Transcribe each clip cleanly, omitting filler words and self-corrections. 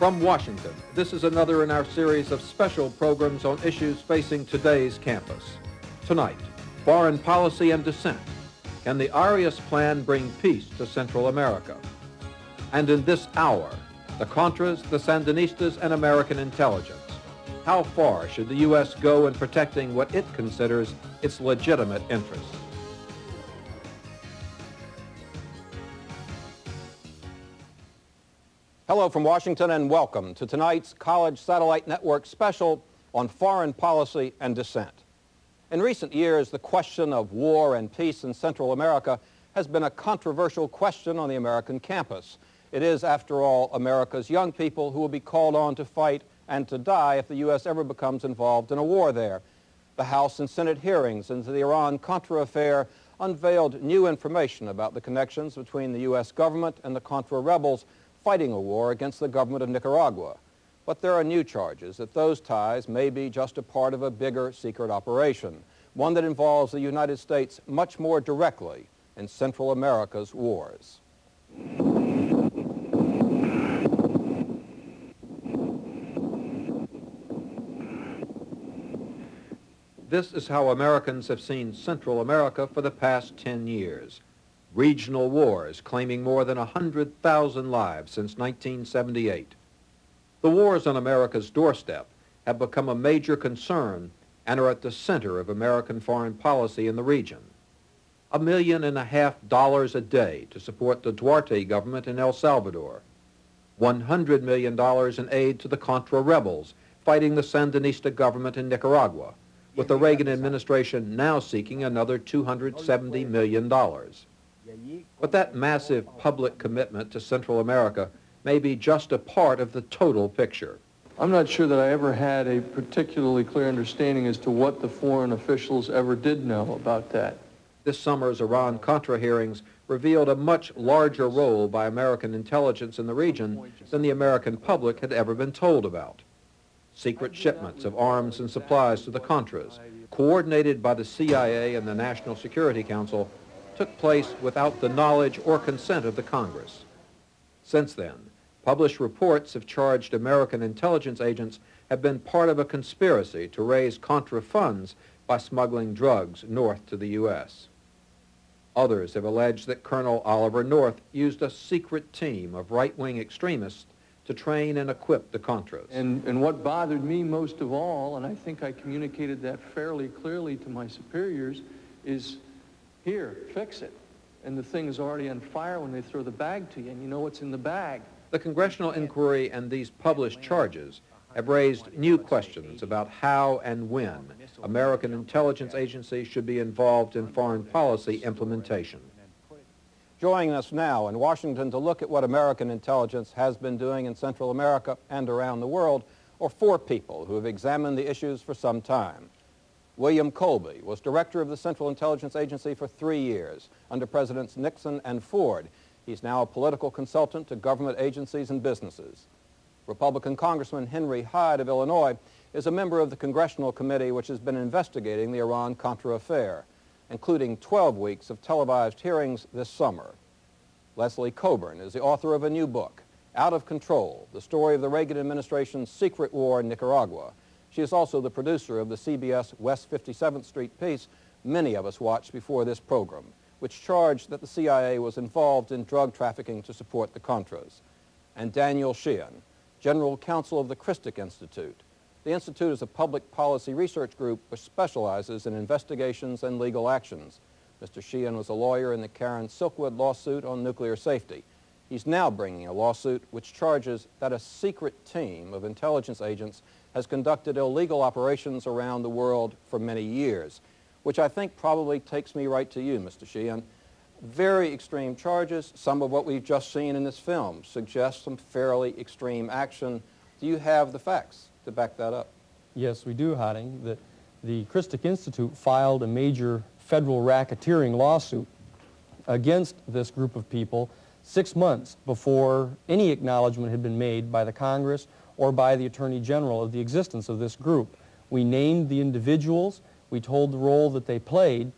From Washington, this is another in our series of special programs on issues facing today's campus. Tonight, foreign policy and dissent. Can the Arias Plan bring peace to Central America? And in this hour, the Contras, the Sandinistas, and American intelligence. How far should the U.S. go in protecting what it considers its legitimate interests? Hello from Washington and welcome to tonight's College Satellite Network special on foreign policy and dissent. In recent years, the question of war and peace in Central America has been a controversial question on the American campus. It is, after all, America's young people who will be called on to fight and to die if the U.S. ever becomes involved in a war there. The House and Senate hearings into the Iran-Contra affair unveiled new information about the connections between the U.S. government and the Contra rebels fighting a war against the government of Nicaragua. But there are new charges that those ties may be just a part of a bigger secret operation, one that involves the United States much more directly in Central America's wars. This is how Americans have seen Central America for the past 10 years. Regional wars claiming more than 100,000 lives since 1978. The wars on America's doorstep have become a major concern and are at the center of American foreign policy in the region. $1.5 million a day to support the Duarte government in El Salvador. $100 million in aid to the Contra rebels fighting the Sandinista government in Nicaragua, with the Reagan administration now seeking another $270 million. But that massive public commitment to Central America may be just a part of the total picture. I'm not sure that I ever had a particularly clear understanding as to what the foreign officials ever did know about that. This summer's Iran-Contra hearings revealed a much larger role by American intelligence in the region than the American public had ever been told about. Secret shipments of arms and supplies to the Contras, coordinated by the CIA and the National Security Council, took place without the knowledge or consent of the Congress. Since then, published reports have charged American intelligence agents have been part of a conspiracy to raise Contra funds by smuggling drugs north to the U.S. Others have alleged that Colonel Oliver North used a secret team of right-wing extremists to train and equip the Contras. And what bothered me most of all, and I think I communicated that fairly clearly to my superiors, is here, fix it. And the thing is already on fire when they throw the bag to you, and you know what's in the bag. The congressional inquiry and these published charges have raised new questions about how and when American intelligence agencies should be involved in foreign policy implementation. Joining us now in Washington to look at what American intelligence has been doing in Central America and around the world are four people who have examined the issues for some time. William Colby was director of the Central Intelligence Agency for 3 years under Presidents Nixon and Ford. He's now a political consultant to government agencies and businesses. Republican Congressman Henry Hyde of Illinois is a member of the congressional committee which has been investigating the Iran-Contra affair, including 12 weeks of televised hearings this summer. Leslie Coburn is the author of a new book, Out of Control, the story of the Reagan administration's secret war in Nicaragua. She is also the producer of the CBS West 57th Street piece many of us watched before this program, which charged that the CIA was involved in drug trafficking to support the Contras. And Daniel Sheehan, General Counsel of the Christic Institute. The Institute is a public policy research group which specializes in investigations and legal actions. Mr. Sheehan was a lawyer in the Karen Silkwood lawsuit on nuclear safety. He's now bringing a lawsuit which charges that a secret team of intelligence agents has conducted illegal operations around the world for many years, which I think probably takes me right to you, Mr. Sheehan. Very extreme charges. Some of what we've just seen in this film suggests some fairly extreme action. Do you have the facts to back that up? Yes, we do, Hyde. The Christic Institute filed a major federal racketeering lawsuit against this group of people 6 months before any acknowledgement had been made by the Congress or by the Attorney General of the existence of this group. We named the individuals. We told the role that they played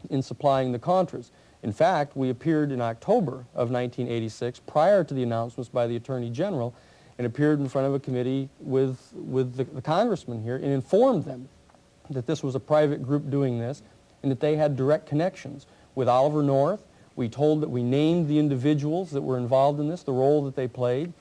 in supplying the Contras. In fact, we appeared in October of 1986, prior to the announcements by the Attorney General, and appeared in front of a committee with the congressman here and informed them that this was a private group doing this and that they had direct connections with Oliver North. We named the individuals that were involved in this, the role that they played,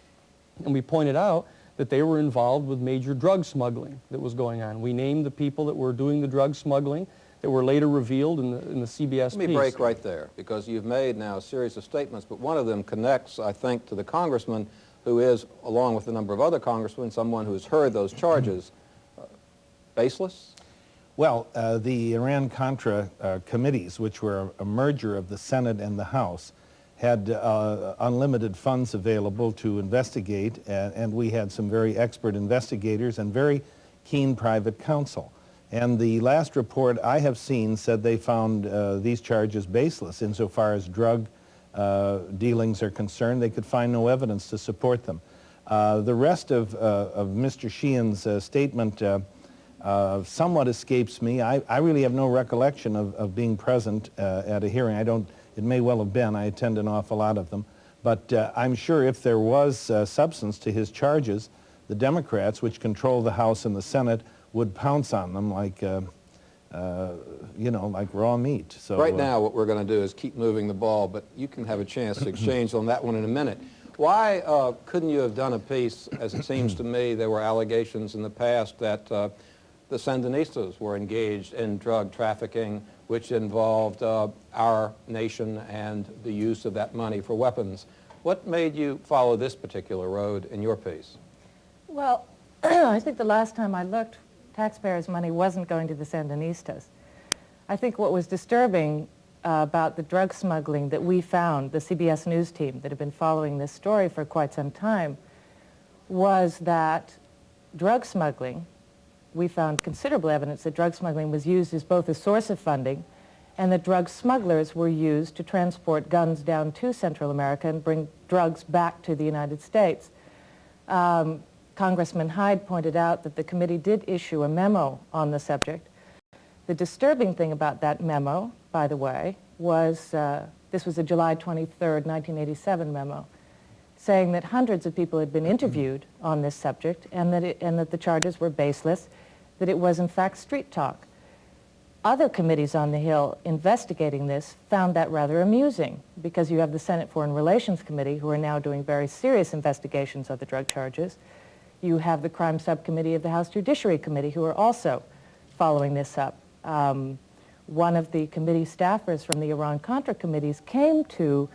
and we pointed out that they were involved with major drug smuggling that was going on. We named the people that were doing the drug smuggling that were later revealed in the CBS piece. Let me break right there, because you've made now a series of statements, but one of them connects, I think, to the congressman who is, along with a number of other congressmen, someone who has heard those charges. Baseless? Well, the Iran-Contra committees, which were a merger of the Senate and the House, had unlimited funds available to investigate, and we had some very expert investigators and very keen private counsel. And the last report I have seen said they found these charges baseless insofar as drug dealings are concerned. They could find no evidence to support them. The rest of Mr. Sheehan's statement somewhat escapes me. I really have no recollection of being present at a hearing. It may well have been. I attend an awful lot of them. But I'm sure if there was substance to his charges, the Democrats, which control the House and the Senate, would pounce on them like, you know, like raw meat. So right now, what we're going to do is keep moving the ball, but you can have a chance to exchange on that one in a minute. Why couldn't you have done a piece, as it seems to me there were allegations in the past that the Sandinistas were engaged in drug trafficking, which involved our nation and the use of that money for weapons. What made you follow this particular road in your piece? Well, I think the last time I looked, taxpayers' money wasn't going to the Sandinistas. I think what was disturbing about the drug smuggling that we found, the CBS News team that had been following this story for quite some time, was that drug smuggling, we found considerable evidence that drug smuggling was used as both a source of funding and that drug smugglers were used to transport guns down to Central America and bring drugs back to the United States. Congressman Hyde pointed out that the committee did issue a memo on the subject. The disturbing thing about that memo, by the way, was this was a July 23rd, 1987 memo, saying that hundreds of people had been interviewed on this subject and that the charges were baseless, that it was in fact street talk. Other committees on the Hill investigating this found that rather amusing, because you have the Senate Foreign Relations Committee, who are now doing very serious investigations of the drug charges. You have the Crime Subcommittee of the House Judiciary Committee, who are also following this up. One of the committee staffers from the Iran-Contra committees came to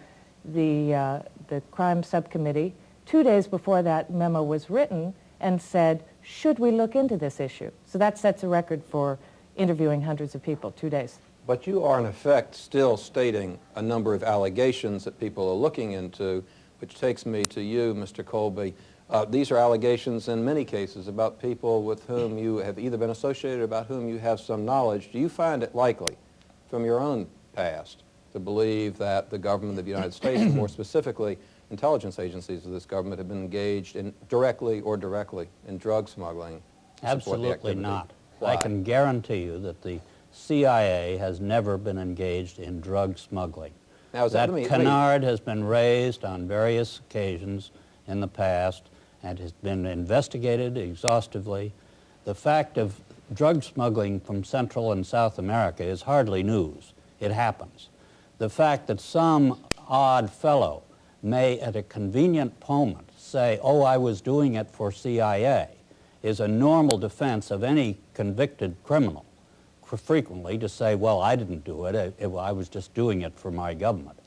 the Crime Subcommittee 2 days before that memo was written and said, should we look into this issue? So that sets a record for interviewing hundreds of people, 2 days. But you are in effect still stating a number of allegations that people are looking into, which takes me to you, Mr. Colby. These are allegations in many cases about people with whom you have either been associated or about whom you have some knowledge. Do you find it likely, from your own past, to believe that the government of the United States, and more specifically intelligence agencies of this government, have been engaged in directly in drug smuggling? Absolutely not. Why? I can guarantee you that the CIA has never been engaged in drug smuggling. Now, that canard has been raised on various occasions in the past and has been investigated exhaustively. The fact of drug smuggling from Central and South America is hardly news. It happens. The fact that some odd fellow may at a convenient moment say, oh, I was doing it for CIA, is a normal defense of any convicted criminal, frequently to say, well, I didn't do it, I was just doing it for my government.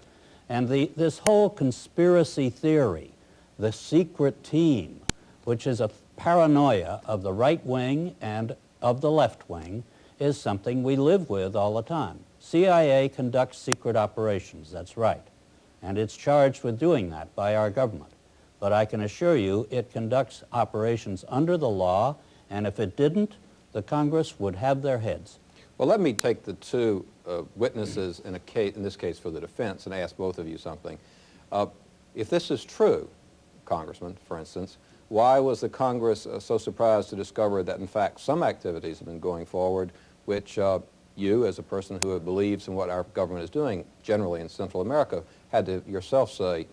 And this whole conspiracy theory, the secret team, which is a paranoia of the right wing and of the left wing, is something we live with all the time. CIA conducts secret operations, that's right, and it's charged with doing that by our government. But I can assure you it conducts operations under the law, and if it didn't, the Congress would have their heads. Well, let me take the two witnesses in this case for the defense and ask both of you something. If this is true, Congressman, for instance, why was the Congress so surprised to discover that, in fact, some activities have been going forward which you, as a person who believes in what our government is doing generally in Central America, had to yourself say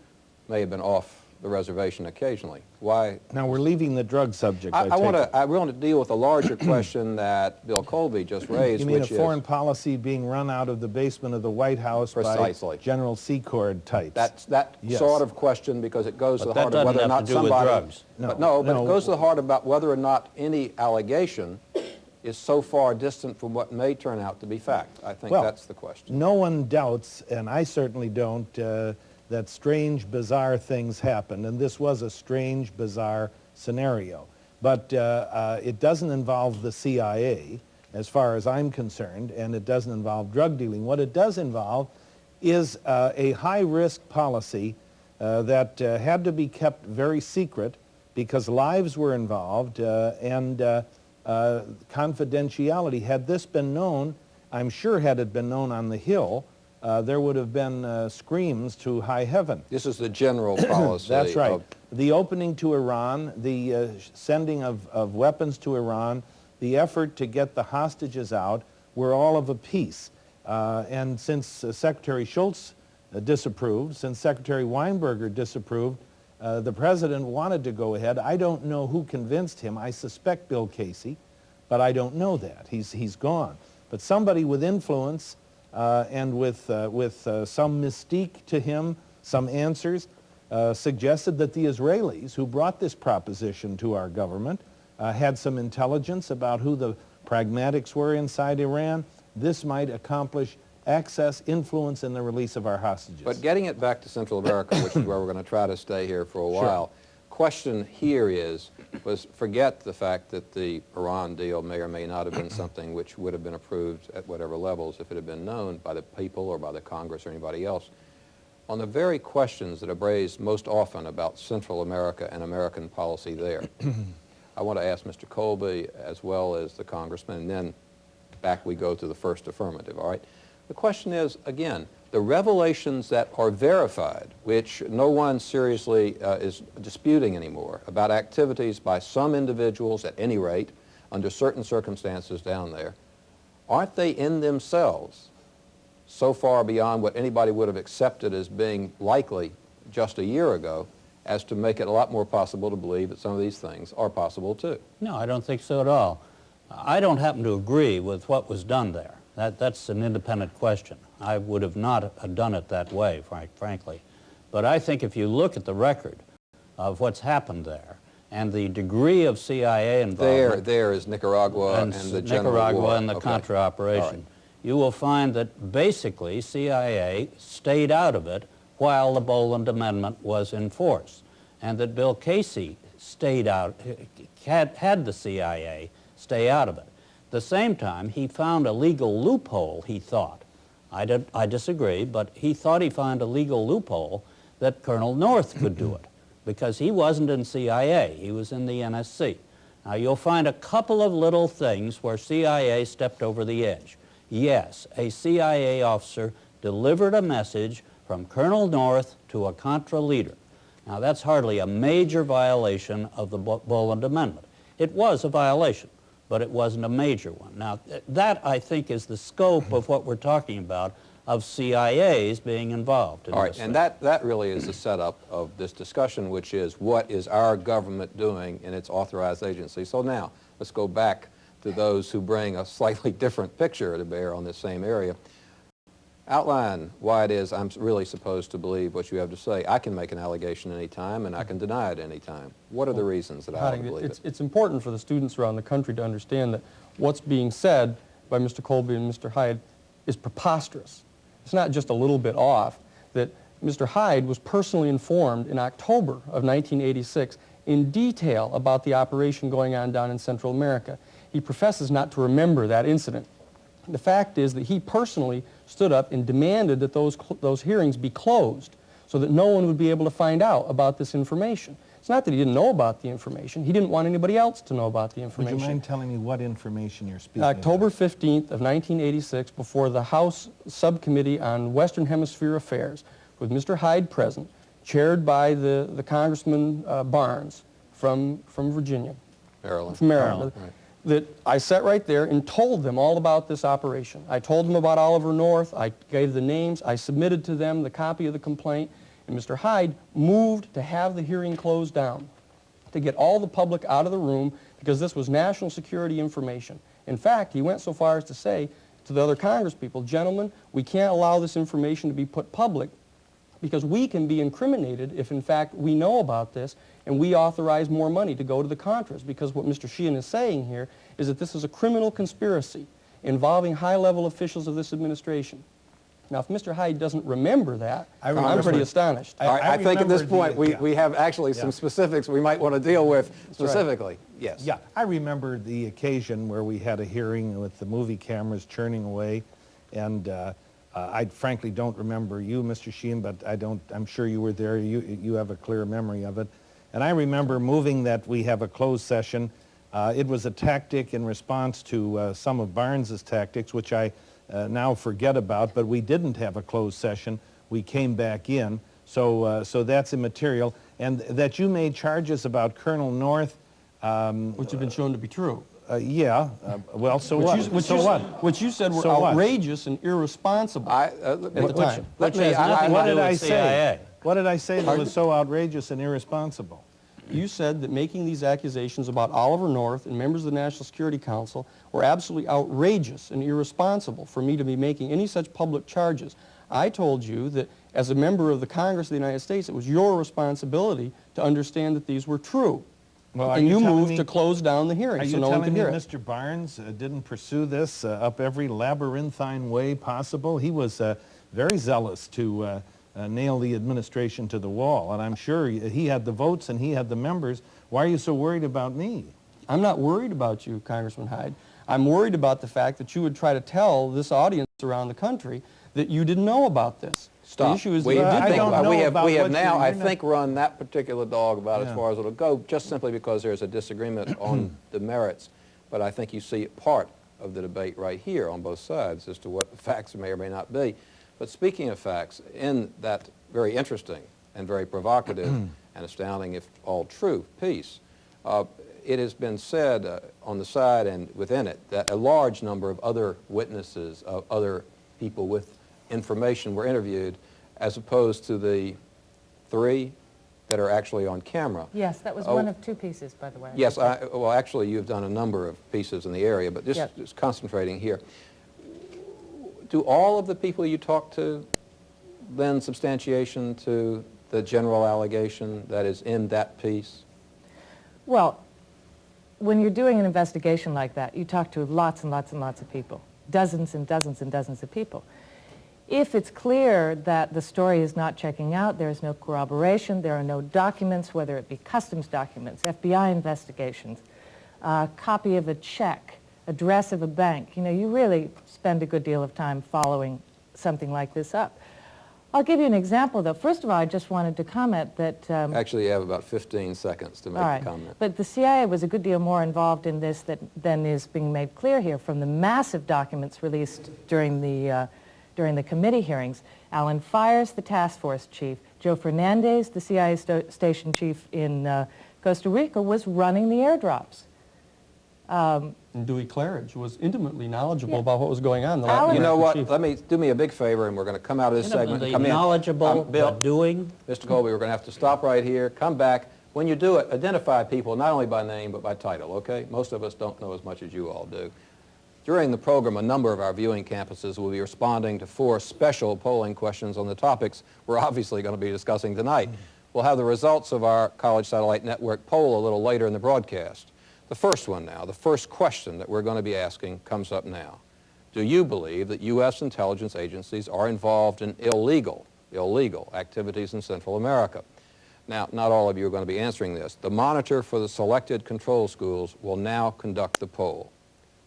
may have been off the reservation occasionally. Why? Now we're leaving the drug subject. I want to deal with a larger question that Bill Colby just raised, You mean a which foreign is policy being run out of the basement of the White House Precisely. by General Secord types? that Yes. sort of question, because it goes to the But heart that of whether or doesn't have not to do with somebody. drugs. But it goes to the heart about whether or not any allegation is so far distant from what may turn out to be fact. I think Well, that's the question. No one doubts, and I certainly don't, that strange, bizarre things happened, and this was a strange, bizarre scenario. But it doesn't involve the CIA, as far as I'm concerned, and it doesn't involve drug dealing. What it does involve is a high-risk policy that had to be kept very secret because lives were involved and confidentiality. Had this been known, I'm sure had it been known on the Hill, there would have been screams to high heaven. This is the general policy. That's right. of- The opening to Iran, the sending of weapons to Iran, the effort to get the hostages out were all of a piece. And since Secretary Shultz disapproved, since Secretary Weinberger disapproved, the president wanted to go ahead. I don't know who convinced him. I suspect Bill Casey, but I don't know that. He's gone. But somebody with influence and with some mystique to him, some answers, suggested that the Israelis who brought this proposition to our government had some intelligence about who the pragmatics were inside Iran. This might accomplish access, influence, and the release of our hostages. But getting it back to Central America, which is where we're going to try to stay here for a while, question here was forget the fact that the Iran deal may or may not have been something which would have been approved at whatever levels if it had been known by the people or by the Congress or anybody else. On the very questions that are raised most often about Central America and American policy there, I want to ask Mr. Colby as well as the Congressman, and then back we go to the first affirmative, all right? The question is, again, the revelations that are verified, which no one seriously is disputing anymore, about activities by some individuals at any rate, under certain circumstances down there, aren't they in themselves so far beyond what anybody would have accepted as being likely just a year ago as to make it a lot more possible to believe that some of these things are possible too? No, I don't think so at all. I don't happen to agree with what was done there. That's an independent question. I would have not done it that way, frankly. But I think if you look at the record of what's happened there and the degree of CIA involvement... There is Nicaragua and the general Nicaragua war. and the Okay. Contra operation. All right. You will find that basically CIA stayed out of it while the Boland Amendment was in force, and that Bill Casey stayed out, had the CIA stay out of it. At the same time, he found a legal loophole, he thought. I disagree, but he thought he found a legal loophole that Colonel North could do it, because he wasn't in CIA, he was in the NSC. Now, you'll find a couple of little things where CIA stepped over the edge. Yes, a CIA officer delivered a message from Colonel North to a Contra leader. Now, that's hardly a major violation of the Boland Amendment. It was a violation, but it wasn't a major one. Now, that, I think, is the scope of what we're talking about, of CIA's being involved in All right, this and thing. that really is the setup of this discussion, which is what is our government doing in its authorized agency. So now, let's go back to those who bring a slightly different picture to bear on this same area. Outline why it is I'm really supposed to believe what you have to say. I can make an allegation any time, and I can deny it any time. What are the reasons that I ought to believe it? It's important for the students around the country to understand that what's being said by Mr. Colby and Mr. Hyde is preposterous. It's not just a little bit off. That Mr. Hyde was personally informed in October of 1986 in detail about the operation going on down in Central America. He professes not to remember that incident. The fact is that he personally stood up and demanded that those hearings be closed so that no one would be able to find out about this information. It's not that he didn't know about the information. He didn't want anybody else to know about the information. Would you mind telling me what information you're speaking October about? 15th of 1986, before the House Subcommittee on Western Hemisphere Affairs, with Mr. Hyde present, chaired by the Congressman Barnes from Virginia. Maryland. From Maryland. Right. That I sat right there and told them all about this operation. I told them about Oliver North. I gave the names. I submitted to them the copy of the complaint. And Mr. Hyde moved to have the hearing closed down, to get all the public out of the room, because this was national security information. In fact, he went so far as to say to the other Congress people, gentlemen, we can't allow this information to be put public because we can be incriminated if, in fact, we know about this and we authorize more money to go to the Contras, because what Mr. Sheehan is saying here is that this is a criminal conspiracy involving high-level officials of this administration. Now, if Mr. Hyde doesn't remember that, I'm pretty astonished. I think at this remember point we have actually some specifics we might want to deal with specifically. Yes. Yeah, I remember the occasion where we had a hearing with the movie cameras churning away, and I frankly don't remember you, Mr. Sheehan, but I'm sure you were there. You have a clear memory of it. And I remember moving that we have a closed session. It was a tactic in response to some of Barnes's tactics, which I now forget about, but we didn't have a closed session. We came back in, so that's immaterial. And that you made charges about Colonel North, Which have been shown to be true. well, so what? Which you said were So what? outrageous and irresponsible at the time. Which has nothing What to do did I with say? CIA. What did I say that was so outrageous and irresponsible? You said that making these accusations about Oliver North and members of the National Security Council were absolutely outrageous and irresponsible for me to be making any such public charges. I told you that as a member of the Congress of the United States, it was your responsibility to understand that these were true. Well, And you moved to close down the hearing so no one could hear it. Are you telling me Mr. Barnes didn't pursue this up every labyrinthine way possible? He was very zealous to nail the administration to the wall, and I'm sure he had the votes and he had the members. Why are you so worried about me? I'm not worried about you, Congressman Hyde. I'm worried about the fact that you would try to tell this audience around the country that you didn't know about this. Stop. The issue is We that you did know about it. we have now, I think, run that particular dog about as far as it'll go, just simply because there's a disagreement on the merits. But I think you see part of the debate right here on both sides as to what the facts may or may not be. But speaking of facts, in that very interesting and very provocative and astounding, if all true, piece, it has been said on the side and within it that a large number of other witnesses, of other people with information were interviewed, as opposed to the 3 that are actually on camera. Yes, that was one of 2 pieces, by the way. Yes, well, actually, you've done a number of pieces in the area, but just concentrating here. Do all of the people you talk to lend substantiation to the general allegation that is in that piece? Well, when you're doing an investigation like that, you talk to lots and lots and lots of people, dozens and dozens and dozens of people. If it's clear that the story is not checking out, there's no corroboration, there are no documents, whether it be customs documents, FBI investigations, a copy of a check, address of a bank, you know, you really spend a good deal of time following something like this up. I'll give you an example, though. First of all, I just wanted to comment that... Actually, you have about 15 seconds to make a comment. But the CIA was a good deal more involved in this than is being made clear here from the massive documents released during the committee hearings. Alan Fires, the task force chief, Joe Fernandez, the CIA station chief in Costa Rica, was running the airdrops. And Dewey Claridge was intimately knowledgeable about what was going on. You know what? Do me a big favor, and we're going to come out of this segment and come in. Knowledgeable, Bill, but doing? Mr. Colby, we're going to have to stop right here, come back. When you do it, identify people not only by name but by title, okay? Most of us don't know as much as you all do. During the program, a number of our viewing campuses will be responding to 4 special polling questions on the topics we're obviously going to be discussing tonight. We'll have the results of our College Satellite Network poll a little later in the broadcast. The first one now, the first question that we're going to be asking comes up now. Do you believe that U.S. intelligence agencies are involved in illegal activities in Central America? Now, not all of you are going to be answering this. The monitor for the selected control schools will now conduct the poll.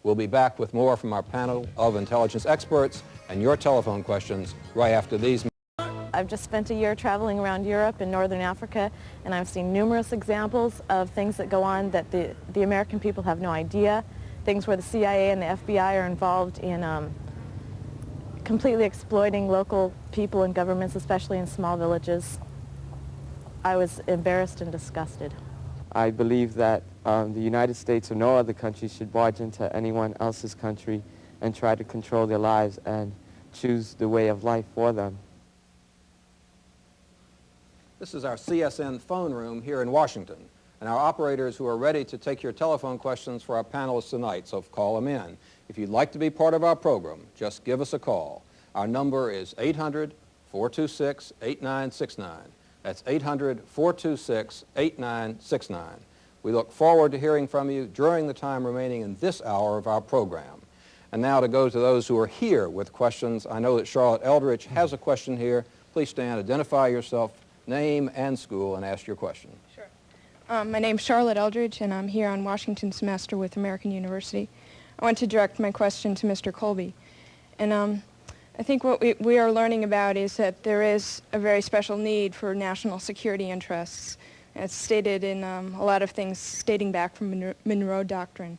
We'll be back with more from our panel of intelligence experts and your telephone questions right after these. I've just spent a year traveling around Europe and Northern Africa, and I've seen numerous examples of things that go on that the American people have no idea, things where the CIA and the FBI are involved in completely exploiting local people and governments, especially in small villages. I was embarrassed and disgusted. I believe that the United States or no other country should barge into anyone else's country and try to control their lives and choose the way of life for them. This is our CSN phone room here in Washington, and our operators who are ready to take your telephone questions for our panelists tonight, so call them in. If you'd like to be part of our program, just give us a call. Our number is 800-426-8969. That's 800-426-8969. We look forward to hearing from you during the time remaining in this hour of our program. And now to go to those who are here with questions. I know that Charlotte Eldridge has a question here. Please stand, identify yourself, name and school, and ask your question. Sure. My name's Charlotte Eldridge, and I'm here on Washington semester with American University. I want to direct my question to Mr. Colby. And I think what we are learning about is that there is a very special need for national security interests. And it's stated in a lot of things dating back from Monroe Doctrine.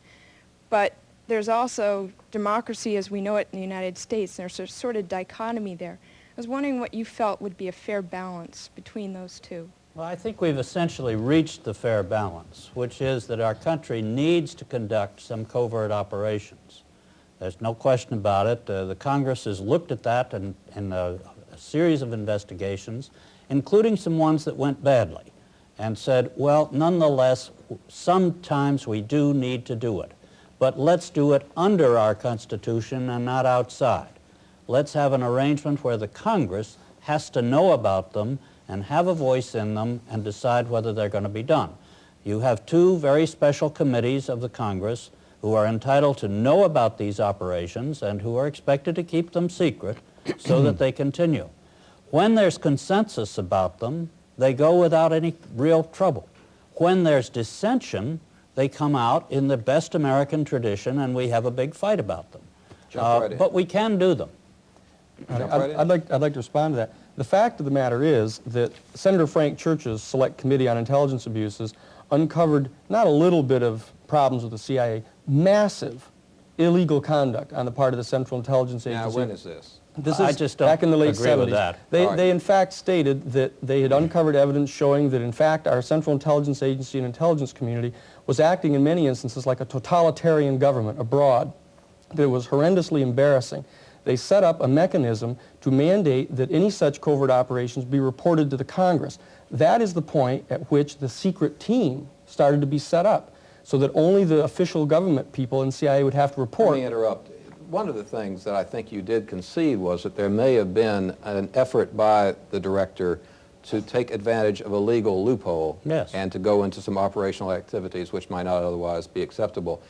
But there's also democracy as we know it in the United States. There's a sort of dichotomy there. I was wondering what you felt would be a fair balance between those two. Well, I think we've essentially reached the fair balance, which is that our country needs to conduct some covert operations. There's no question about it. The Congress has looked at that in a series of investigations, including some ones that went badly, and said, well, nonetheless, sometimes we do need to do it. But let's do it under our Constitution and not outside. Let's have an arrangement where the Congress has to know about them and have a voice in them and decide whether they're going to be done. You have two very special committees of the Congress who are entitled to know about these operations and who are expected to keep them secret so that they continue. When there's consensus about them, they go without any real trouble. When there's dissension, they come out in the best American tradition and we have a big fight about them. But we can do them. I'd like to respond to that. The fact of the matter is that Senator Frank Church's Select Committee on Intelligence Abuses uncovered not a little bit of problems with the CIA, massive illegal conduct on the part of the Central Intelligence Agency. Now, when is this? This I is just don't back in the late agree 70s. with that. They in fact stated that they had uncovered evidence showing that in fact our Central Intelligence Agency and intelligence community was acting in many instances like a totalitarian government abroad that was horrendously embarrassing. They set up a mechanism to mandate that any such covert operations be reported to the Congress. That is the point at which the secret team started to be set up, so that only the official government people in CIA would have to report. Let me interrupt. One of the things that I think you did concede was that there may have been an effort by the director to take advantage of a legal loophole and to go into some operational activities which might not otherwise be acceptable.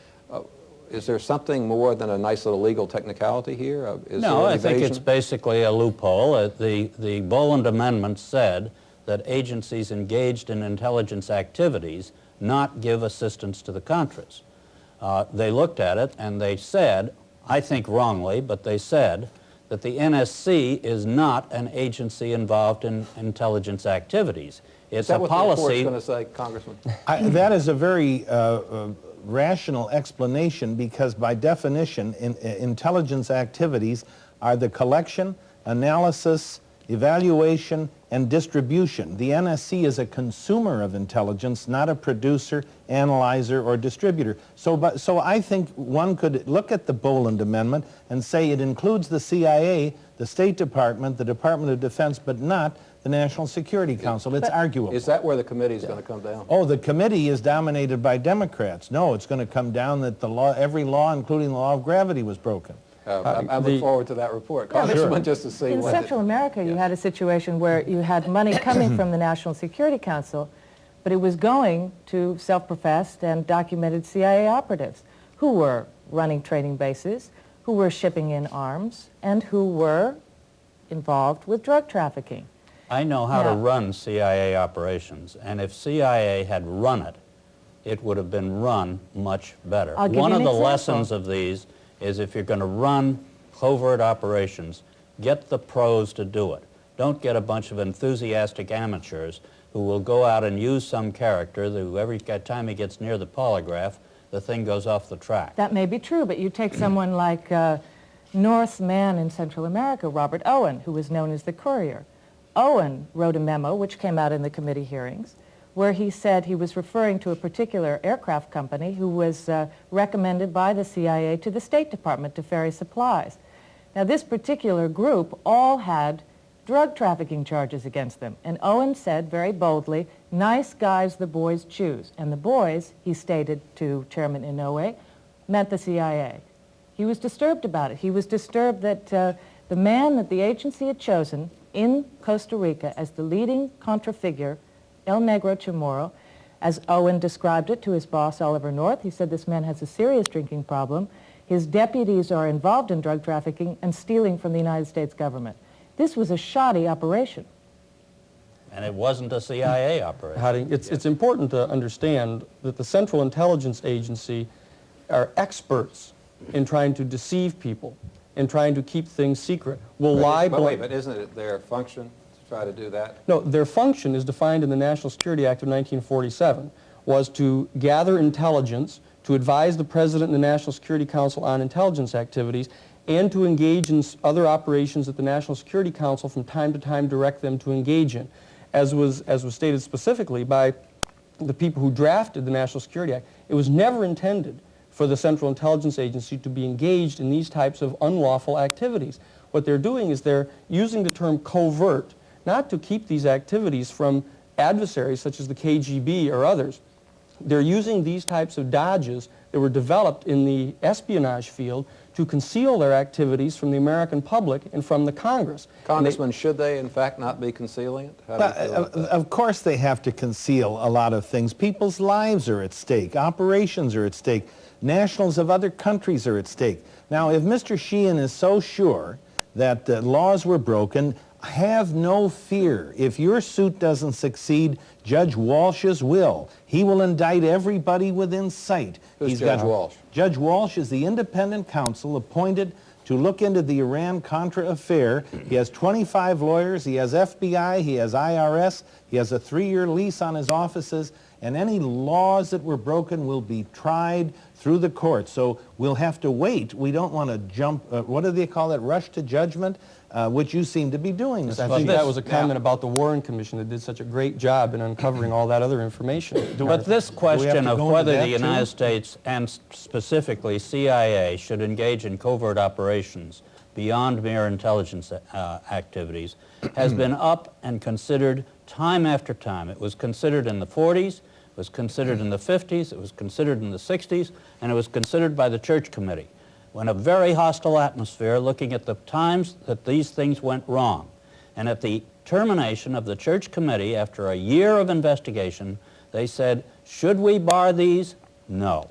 Is there something more than a nice little legal technicality here? No, I think it's basically a loophole. The Boland Amendment said that agencies engaged in intelligence activities not give assistance to the Contras. They looked at it and they said, I think wrongly, but they said that the NSC is not an agency involved in intelligence activities. It's a policy. Is that what the report's going to say, Congressman? That is a very rational explanation because by definition, intelligence activities are the collection, analysis, evaluation, and distribution. The NSC is a consumer of intelligence, not a producer, analyzer, or distributor. So I think one could look at the Boland Amendment and say it includes the CIA, the State Department, the Department of Defense, but not the National Security Council. It's arguable. Is that where the committee is going to come down? Oh, the committee is dominated by Democrats. No, it's going to come down that the law, every law, including the law of gravity, was broken. I look forward to that report, Congressman, just to see in what... Central America, you had a situation where you had money coming from the National Security Council, but it was going to self-professed and documented CIA operatives who were running training bases, who were shipping in arms, and who were involved with drug trafficking. I know how to run CIA operations, and if CIA had run it, it would have been run much better. One of the lessons of these is if you're going to run covert operations, get the pros to do it. Don't get a bunch of enthusiastic amateurs who will go out and use some character who every time he gets near the polygraph, the thing goes off the track. That may be true, but you take someone like North's man in Central America, Robert Owen, who was known as the Courier. Owen wrote a memo, which came out in the committee hearings, where he said he was referring to a particular aircraft company who was recommended by the CIA to the State Department to ferry supplies. Now, this particular group all had drug trafficking charges against them. And Owen said very boldly, nice guys the boys choose. And the boys, he stated to Chairman Inouye, meant the CIA. He was disturbed about it. He was disturbed that the man that the agency had chosen in Costa Rica as the leading Contra figure, El Negro Chamorro, as Owen described it to his boss, Oliver North, he said this man has a serious drinking problem. His deputies are involved in drug trafficking and stealing from the United States government. This was a shoddy operation. And it wasn't a CIA operation. Hyde, it's important to understand that the Central Intelligence Agency are experts in trying to deceive people, in trying to keep things secret. But isn't it their function to try to do that? No, their function is defined in the National Security Act of 1947, was to gather intelligence, to advise the President and the National Security Council on intelligence activities, and to engage in other operations that the National Security Council from time to time direct them to engage in. As was stated specifically by the people who drafted the National Security Act, it was never intended for the Central Intelligence Agency to be engaged in these types of unlawful activities. What they're doing is they're using the term covert, not to keep these activities from adversaries such as the KGB or others. They're using these types of dodges that were developed in the espionage field to conceal their activities from the American public and from the Congress. Congressman, should they in fact not be concealing it? How do you feel about that? Of course they have to conceal a lot of things. People's lives are at stake. Operations are at stake. Nationals of other countries are at stake. Now, if Mr. Sheehan is so sure that laws were broken, have no fear. If your suit doesn't succeed, Judge Walsh's will. He will indict everybody within sight. Who's Judge Walsh? Judge Walsh is the independent counsel appointed to look into the Iran-Contra affair. He has 25 lawyers, he has FBI, he has IRS, he has a 3-year lease on his offices, and any laws that were broken will be tried through the court. So we'll have to wait. We don't want to jump, what do they call it, rush to judgment, which you seem to be doing. I think that was a comment about the Warren Commission that did such a great job in uncovering all that other information. But this question of whether the United States and specifically CIA should engage in covert operations beyond mere intelligence activities has been up and considered time after time. It was considered in the 40s, it was considered in the 50s, it was considered in the 60s, and it was considered by the Church Committee when a very hostile atmosphere looking at the times that these things went wrong. And at the termination of the Church Committee, after a year of investigation, they said, should we bar these? No.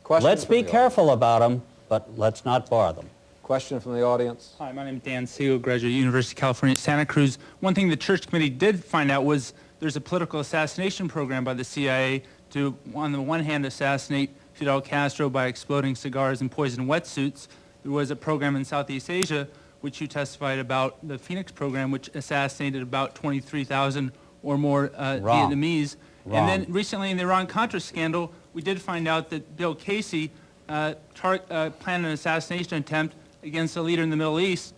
Let's be careful about them, but let's not bar them. Question from the audience. Hi, my name is Dan Siegel, graduate University of California at Santa Cruz. One thing the Church Committee did find out was there's a political assassination program by the CIA to, on the one hand, assassinate Fidel Castro by exploding cigars and poison wetsuits. There was a program in Southeast Asia, which you testified about, the Phoenix program, which assassinated about 23,000 or more Vietnamese. And then recently in the Iran-Contra scandal, we did find out that Bill Casey planned an assassination attempt against a leader in the Middle East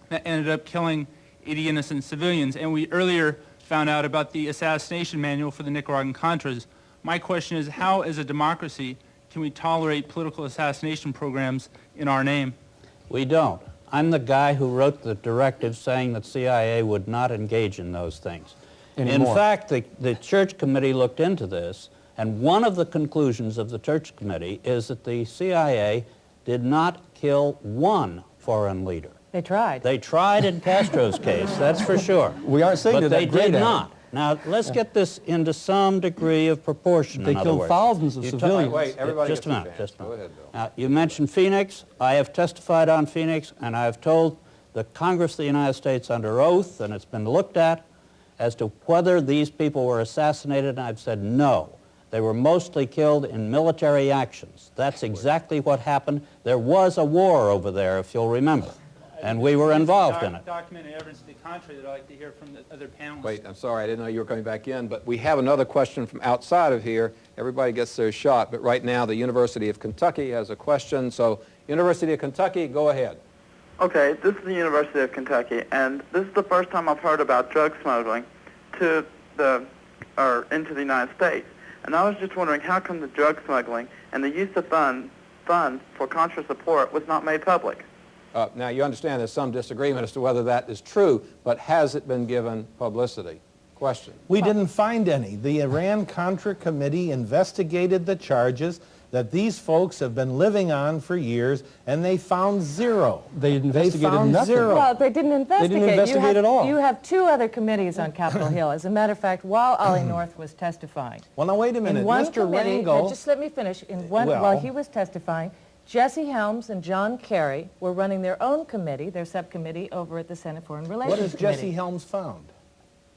that ended up killing 80 innocent civilians. And we earlier found out about the assassination manual for the Nicaraguan Contras. My question is, how, as a democracy, can we tolerate political assassination programs in our name? We don't. I'm the guy who wrote the directive saying that CIA would not engage in those things. In fact, the Church Committee looked into this, and one of the conclusions of the Church Committee is that the CIA did not kill one foreign leader. They tried. They tried in Castro's case, that's for sure. We aren't saying but they did great not. Now, let's get this into some degree of proportion. They killed thousands of civilians. Wait, everybody just a gets minute. chance. Go ahead, Bill. Now, you mentioned Phoenix. I have testified on Phoenix, and I have told the Congress of the United States under oath, and it's been looked at, as to whether these people were assassinated, and I've said no. They were mostly killed in military actions. That's exactly what happened. There was a war over there, if you'll remember, and we were involved in it. Documented evidence to the contrary that I'd like to hear from the other panelists. Wait, I'm sorry, I didn't know you were coming back in, but we have another question from outside of here. Everybody gets their shot, but right now the University of Kentucky has a question. So, University of Kentucky, go ahead. Okay, this is the University of Kentucky, and this is the first time I've heard about drug smuggling into the United States. And I was just wondering, how come the drug smuggling and the use of funds for Contra support was not made public? Now, you understand there's some disagreement as to whether that is true, but has it been given publicity? Question. We didn't find any. The Iran-Contra Committee investigated the charges that these folks have been living on for years, and they found zero. They investigated found nothing. zero. Well, they didn't investigate. They didn't investigate at all. You have two other committees on Capitol Hill. As a matter of fact, while Ollie North was testifying. Well, now wait a minute. In one Mr. committee, Rangel... now just let me finish. In one, Well- while he was testifying, Jesse Helms and John Kerry were running their own committee, their subcommittee, over at the Senate Foreign Relations What has Committee. Jesse Helms found?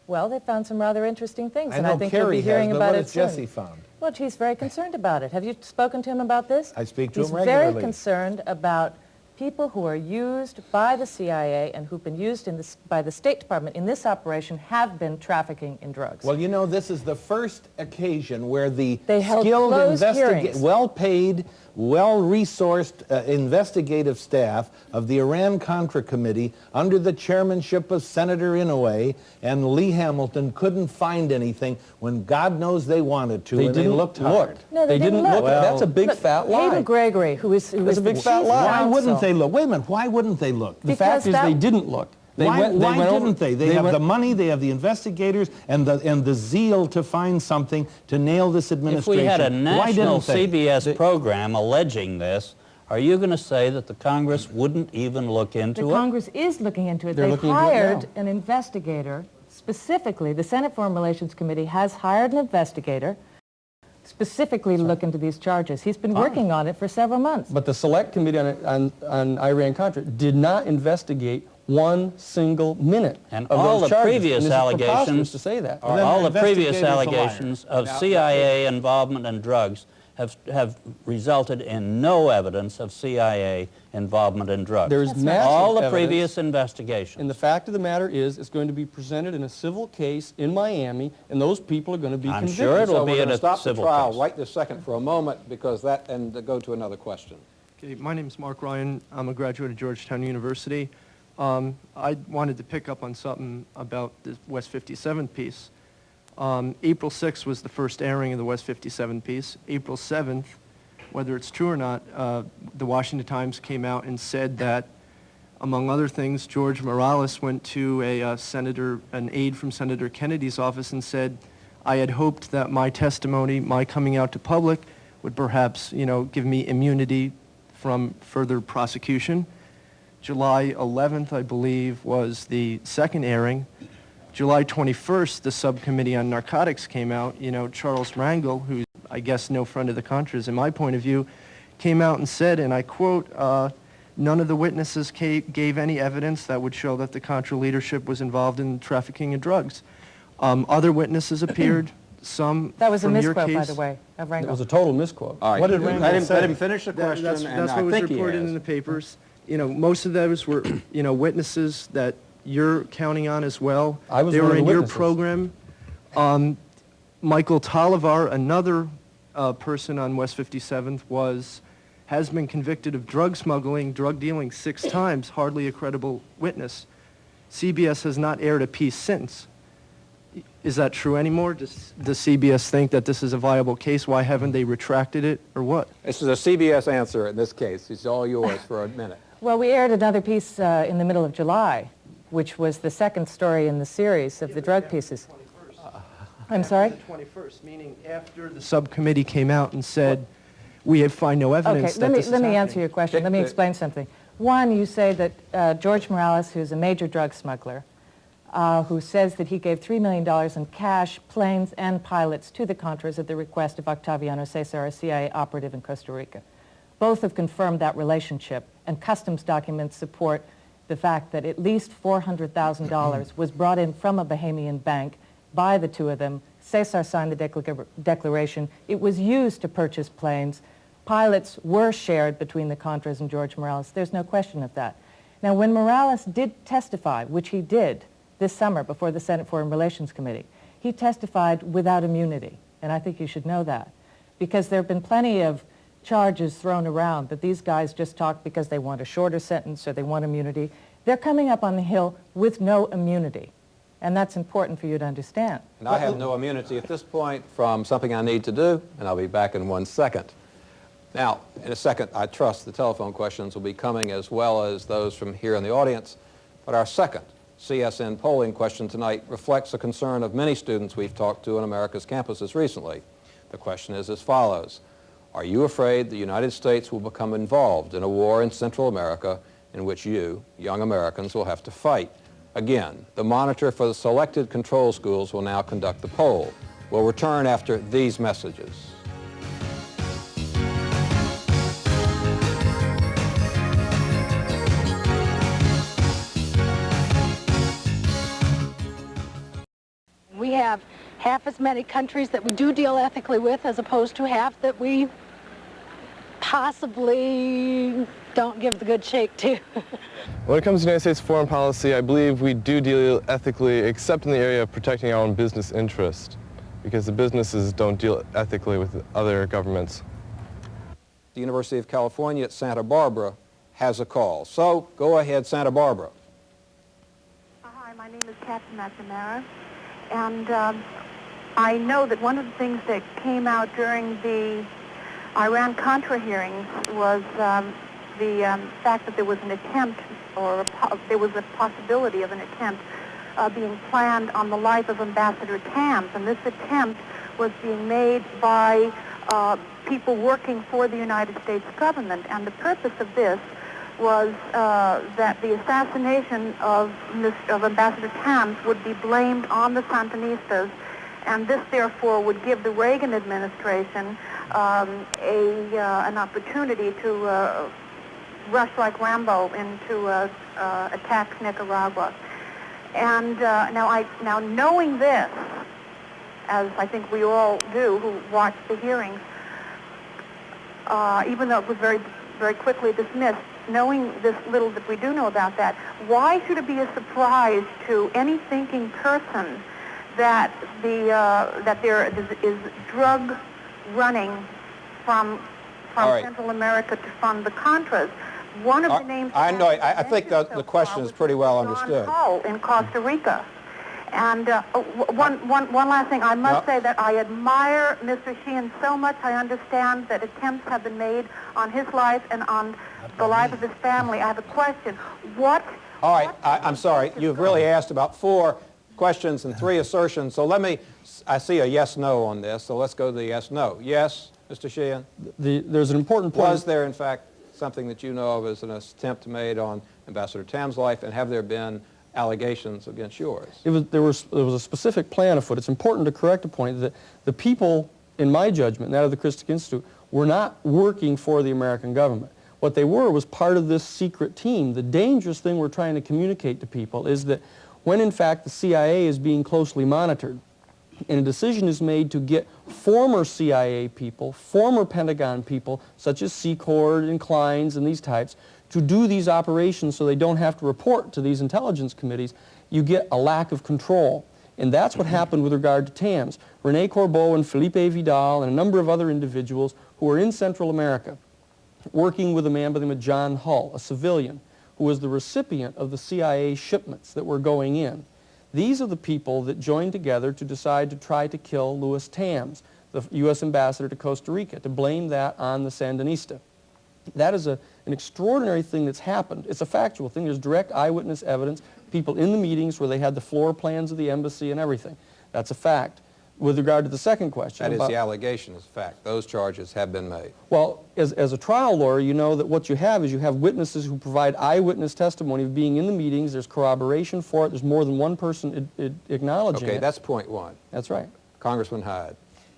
Well, they found some rather interesting things, I and know I think you'll Kerry be hearing has, but about what it has soon. Jesse found? Well, he's very concerned about it. Have you spoken to him about this? I speak to He's him regularly. very concerned about people who are used by the CIA and who've been used in this, by the State Department in this operation have been trafficking in drugs. Well, you know, this is the first occasion where the They held skilled, closed hearings. well-paid, well-resourced investigative staff of the Iran-Contra Committee under the chairmanship of Senator Inouye and Lee Hamilton couldn't find anything when God knows they wanted to, and they looked hard. No, they didn't look. Well, That's a big fat lie. Hayden Gregory, who is That's the a big chief fat lie. Why wouldn't counsel. they look? Wait a minute, why wouldn't they look? The fact is they didn't look. Why went over- didn't they? They have the money, they have the investigators, and the zeal to find something to nail this If administration. we had a Why national didn't they? CBS program alleging this, are you going to say that the Congress wouldn't even look into The it? Congress is looking into it. They're They've looking into it hired now. an investigator, specifically, the Senate Foreign Relations Committee has hired an investigator specifically to look into these charges. He's been working on it for several months. But the Select Committee on Iran-Contra did not investigate one single minute And of all those the charges. previous And it's preposterous allegations to say that. Well, then all the the previous investigator's a liar. allegations of Now, CIA involvement in drugs have resulted in no evidence of CIA involvement in drugs. There is massive all the evidence. previous investigations. And the fact of the matter is, it's going to be presented in a civil case in Miami, and those people are going to be I'm convicted. sure it'll So be we're at going to a stop the civil trial case. right this second for a moment, because that, and go to another question. Okay, my name's Mark Ryan. I'm a graduate of Georgetown University. I wanted to pick up on something about the West 57 piece. April 6th was the first airing of the West 57 piece. April 7th, whether it's true or not, the Washington Times came out and said that, among other things, George Morales went to an aide from Senator Kennedy's office and said, I had hoped that my testimony, my coming out to public, would perhaps, give me immunity from further prosecution. July 11th, I believe, was the second airing. July 21st, the subcommittee on narcotics came out. Charles Rangel, who's, I guess, no friend of the Contras in my point of view, came out and said, and I quote, none of the witnesses gave any evidence that would show that the Contra leadership was involved in trafficking of drugs. Other witnesses appeared, some That was a from your misquote, by case. the way, of It was Rangel. a total misquote. All right. What did Rangel let say? him finish the question, That's and what I was think he reported has. in the papers. Most of those were, witnesses that you're counting on as well. I was They one were of in the your witnesses. program. Michael Talivar, another person on West 57th, has been convicted of drug smuggling, drug dealing 6 times, hardly a credible witness. CBS has not aired a piece since. Is that true anymore? Does CBS think that this is a viable case? Why haven't they retracted it, or what? This is a CBS answer in this case. It's all yours for a minute. Well, we aired another piece in the middle of July, which was the second story in the series of the drug pieces. I'm sorry? The 21st, meaning after the subcommittee came out and said, we have find no evidence Okay, that this is let me answer happening." your question. Let me explain something. One, you say that George Morales, who's a major drug smuggler, who says that he gave $3 million in cash, planes, and pilots to the Contras at the request of Octaviano Cesar, a CIA operative in Costa Rica. Both have confirmed that relationship, and customs documents support the fact that at least $400,000 was brought in from a Bahamian bank by the two of them. Cesar signed the declaration. It was used to purchase planes. Pilots were shared between the Contras and George Morales. There's no question of that. Now, when Morales did testify, which he did this summer before the Senate Foreign Relations Committee, he testified without immunity, and I think you should know that, because there have been plenty of charges thrown around that these guys just talk because they want a shorter sentence or they want immunity. They're coming up on the Hill with no immunity, and that's important for you to understand. And I have no immunity at this point from something I need to do, and I'll be back in 1 second. Now, in a second, I trust the telephone questions will be coming as well as those from here in the audience. But our second CSN polling question tonight reflects a concern of many students we've talked to on America's campuses recently. The question is as follows. Are you afraid the United States will become involved in a war in Central America in which you, young Americans, will have to fight? Again, the monitor for the selected control schools will now conduct the poll. We'll return after these messages. We have half as many countries that we do deal ethically with as opposed to half that we possibly don't give the good shake to. When it comes to United States foreign policy, I believe we do deal ethically, except in the area of protecting our own business interest, because the businesses don't deal ethically with other governments. The University of California at Santa Barbara has a call. So go ahead, Santa Barbara. Hi, my name is Captain McNamara, and I know that one of the things that came out during the Iran-Contra hearings was the fact that there was an attempt, or there was a possibility of an attempt being planned on the life of Ambassador Tams, and this attempt was being made by people working for the United States government, and the purpose of this was that the assassination of Ambassador Tams would be blamed on the Sandinistas, and this therefore would give the Reagan administration an opportunity to rush like Rambo into attack Nicaragua. And now knowing this, as I think we all do who watched the hearings, even though it was very, very quickly dismissed, knowing this little that we do know about that, why should it be a surprise to any thinking person that there is drug running from Central America to fund the Contras? One of the names... I think the question is pretty well understood. In Costa Rica. And one last thing. I must say that I admire Mr. Sheehan so much. I understand that attempts have been made on his life and on the life of his family. I have a question. All right. I'm sorry. You've really asked about 4 questions and 3 assertions. So I see a yes-no on this. So let's go to the yes-no. Yes, Mr. Sheehan? There's an important point. Was there, in fact, something that you know of as an attempt made on Ambassador Tams' life, and have there been allegations against yours? There was a specific plan afoot. It's important to correct a point that the people, in my judgment, and that of the Christic Institute, were not working for the American government. What they were was part of this secret team. The dangerous thing we're trying to communicate to people is that when, in fact, the CIA is being closely monitored, and a decision is made to get former CIA people, former Pentagon people, such as Secord and Kleins and these types, to do these operations so they don't have to report to these intelligence committees, you get a lack of control. And that's what happened with regard to Tams. Rene Corbeau and Felipe Vidal and a number of other individuals who were in Central America working with a man by the name of John Hull, a civilian, who was the recipient of the CIA shipments that were going in. These are the people that joined together to decide to try to kill Louis Tams, the U.S. ambassador to Costa Rica, to blame that on the Sandinista. That is an extraordinary thing that's happened. It's a factual thing. There's direct eyewitness evidence, people in the meetings where they had the floor plans of the embassy and everything. That's a fact. With regard to the second question... That is, the allegation is a fact. Those charges have been made. Well, as a trial lawyer, you know that what you have is you have witnesses who provide eyewitness testimony of being in the meetings. There's corroboration for it. There's more than one person acknowledging it. Okay, that's point 1. That's right. Congressman Hyde,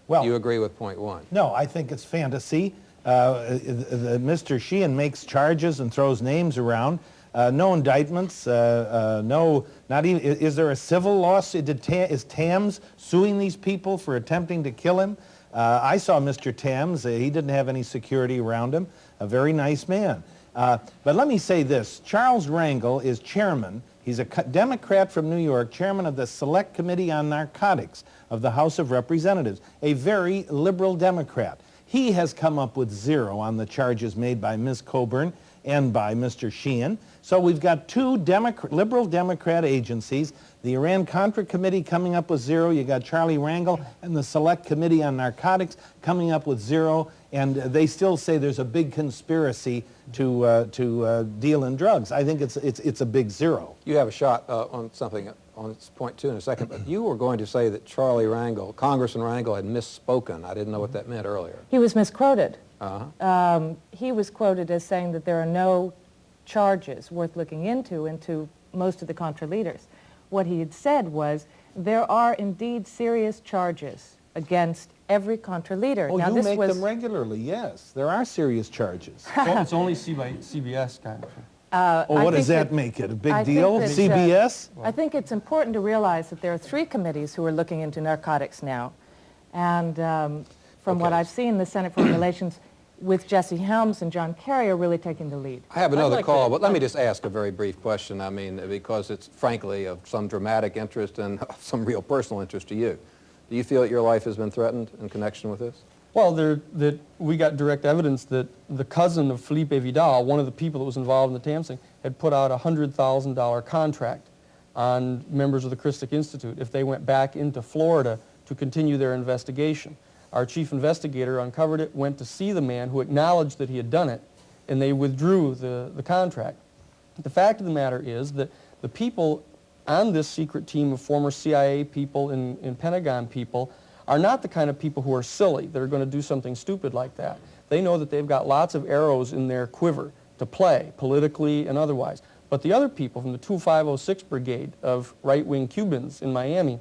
well, do you agree with point 1? No, I think it's fantasy. Mr. Sheehan makes charges and throws names around. No indictments, not even, is there a civil lawsuit? Is Tams suing these people for attempting to kill him? I saw Mr. Tams, he didn't have any security around him, a very nice man. But let me say this, Charles Rangel is chairman, he's a Democrat from New York, chairman of the Select Committee on Narcotics of the House of Representatives, a very liberal Democrat. He has come up with 0 on the charges made by Ms. Coburn and by Mr. Sheehan. So we've got 2 liberal Democrat agencies, the Iran-Contra Committee coming up with 0, you got Charlie Rangel and the Select Committee on Narcotics coming up with 0, And they still say there's a big conspiracy to deal in drugs. I think it's a big zero. You have a shot on something on this point too in a second, but you were going to say that Charlie Rangel, Congressman Rangel, had misspoken. I didn't know what that meant earlier. He was misquoted. Uh-huh. He was quoted as saying that there are no charges worth looking into most of the Contra leaders. What he had said was there are indeed serious charges against every Contra leader. Oh, now, you this make was, them regularly, yes. There are serious charges. It's only CBS kind of thing. Oh, what does that make it? A big deal? that, CBS? I think it's important to realize that there are 3 committees who are looking into narcotics now. And from what I've seen, the Senate Foreign Relations with Jesse Helms and John Kerry are really taking the lead. I have another call, but let me just ask a very brief question. I mean, because it's frankly of some dramatic interest and of some real personal interest to you. Do you feel that your life has been threatened in connection with this? Well, we got direct evidence that the cousin of Felipe Vidal, one of the people that was involved in the Tamsing, had put out a $100,000 contract on members of the Christic Institute if they went back into Florida to continue their investigation. Our chief investigator uncovered it, went to see the man who acknowledged that he had done it, and they withdrew the contract. The fact of the matter is that the people on this secret team of former CIA people and Pentagon people are not the kind of people who are silly, that are going to do something stupid like that. They know that they've got lots of arrows in their quiver to play, politically and otherwise. But the other people from the 2506 Brigade of right-wing Cubans in Miami,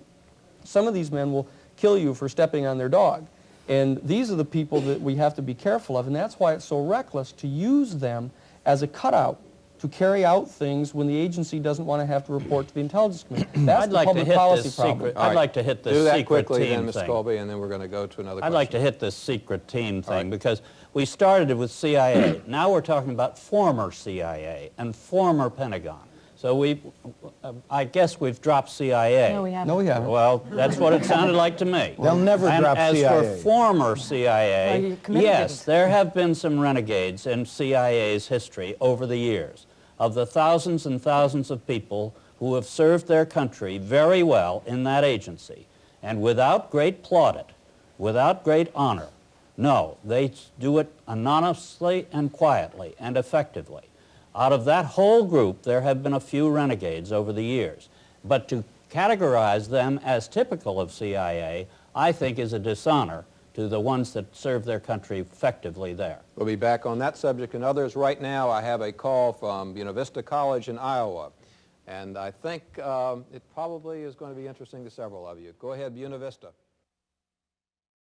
some of these men will kill you for stepping on their dog. And these are the people that we have to be careful of, and that's why it's so reckless to use them as a cutout to carry out things when the agency doesn't want to have to report to the Intelligence Committee. That's the public policy problem. I'd like to hit this Do that secret quickly team then, Mr. thing. Colby, and then we're going to go to another question. I'd like to hit this secret team thing because we started it with CIA. Now we're talking about former CIA and former Pentagon. So I guess we've dropped CIA. No, we haven't. No, we haven't. Well, that's what it sounded like to me. They'll never drop CIA. As for former CIA, Well, your committee yes, didn't. there have been some renegades in CIA's history over the years. Of the thousands and thousands of people who have served their country very well in that agency, and without great plaudit, without great honor. No, they do it anonymously and quietly and effectively. Out of that whole group, there have been a few renegades over the years. But to categorize them as typical of CIA, I think is a dishonor to the ones that serve their country effectively there. We'll be back on that subject and others. Right now, I have a call from Buena Vista College in Iowa, and I think it probably is going to be interesting to several of you. Go ahead, Buena Vista.